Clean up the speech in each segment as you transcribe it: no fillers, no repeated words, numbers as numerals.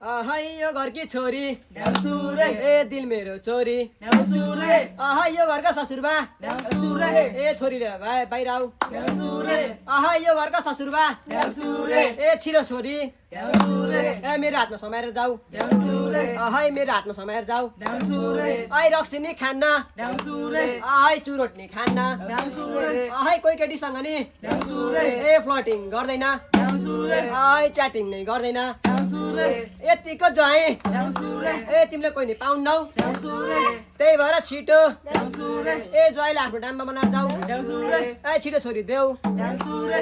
ahai yo घरकी छोरी ड्याउसुरे ए दिल मेरो छोरी ड्याउसुरे ahai यो घरका ससुरबा ड्याउसुरे ए छोरी लिएर बाहिर आऊ ड्याउसुरे ahai यो घरका ससुरबा ड्याउसुरे ए छिरो छोरी ड्याउसुरे ए मेरो हातमा समाएर जाऊ ड्याउसुरे ahai मेरो हातमा समाएर जाऊ ड्याउसुरे ai रक्सी नि खान्न ड्याउसुरे ahai चुरोट नि खान्न ड्याउसुरे ahai कोही केटीसँग नि ड्याउसुरे ए फ्लटिङ गर्दैन ड्याउसुरे ahai च्याटिङ नै गर्दैन ड्याउसुरे यतिको ज्वाइँ ड्याउसुरे ए तिमीले कोही नि पाउन्नौ ड्याउसुरे त्यही भएर छिटो ड्याउसुरे ए ज्वाइँलाई आफ्नो डाम्बा बनाएर जाऊ ड्याउसुरे ए छिटो छोरी देऊ ड्याउसुरे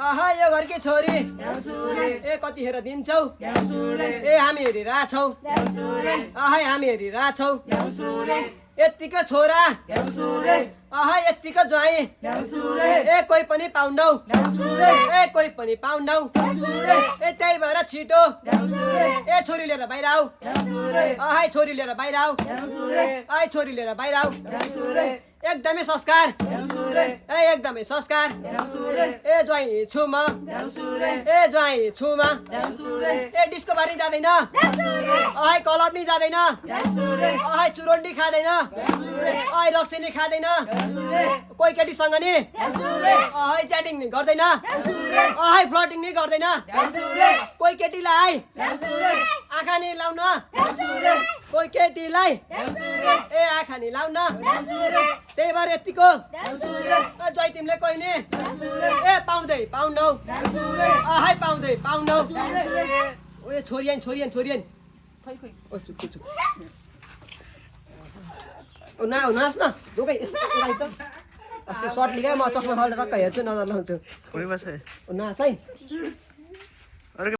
आहा यो घरकी छोरी ड्याउसुरे ए कतिखेर दिन्छौ ड्याउसुरे ए हामी हेरिरहेछौ ड्याउसुरे आहा हामी हेरिरहेछौ ड्याउसुरे यत्तिको छोरा ड्याउसुरे आहा यत्तिको ज्वाइँ ड्याउसुरे ए कोही पनि पाउन्नौ ड्याउसुरे ए कोही पनि पाउन्नौ ड्याउसुरे ए त्यही भएर छिटो ड्याउसुरे ए छोरी लिएर बाहिर आऊ ड्याउसुरे आहा छोरी लिएर बाहिर आऊ ड्याउसुरे आइ छोरी लिएर बाहिर आऊ ड्याउसुरे एकदमै संस्कार ड्याउसुरे ए एकदमै संस्कार ड्याउसुरे ए ज्वाइँ छु म ड्याउसुरे ए ज्वाइँ छु म ड्याउसुरे ए डिस्को बारी जाँदैन ड्याउसुरे ahai कलप नि जाँदैन ड्याउसुरे ahai चुरोट नि खाँदैन ड्याउसुरे ahai रक्सी नि खाँदैन ड्याउसुरे कोही केटीसँग नि ड्याउसुरे ahai च्याटिङ नि गर्दैन ड्याउसुरे ahai फ्लटिङ नि गर्दैन ड्याउसुरे कोही केटीलाई ड्याउसुरे आँखा नि लाउन ड्याउसुरे कोही केटीलाई ड्याउसुरे ए आँखा नि लाउन ड्याउसुरे त्यही भएर यतिको ड्याउसुरे ज्वाइँ तिमीले कोही नि ड्याउसुरे ए पाउँदै पाउनौ ड्याउसुरे ahai पाउँदै पाउनौ ड्याउसुरे ओ छोरियन छोरियन छोरियन खै खै ओ चुप चुप ओ नाच न ढोकै त अस्ति सर्ट लिएर म चस्मा खोलेर टक्क हेर्छु नजर लाउँछु कोही बस ओ नाच है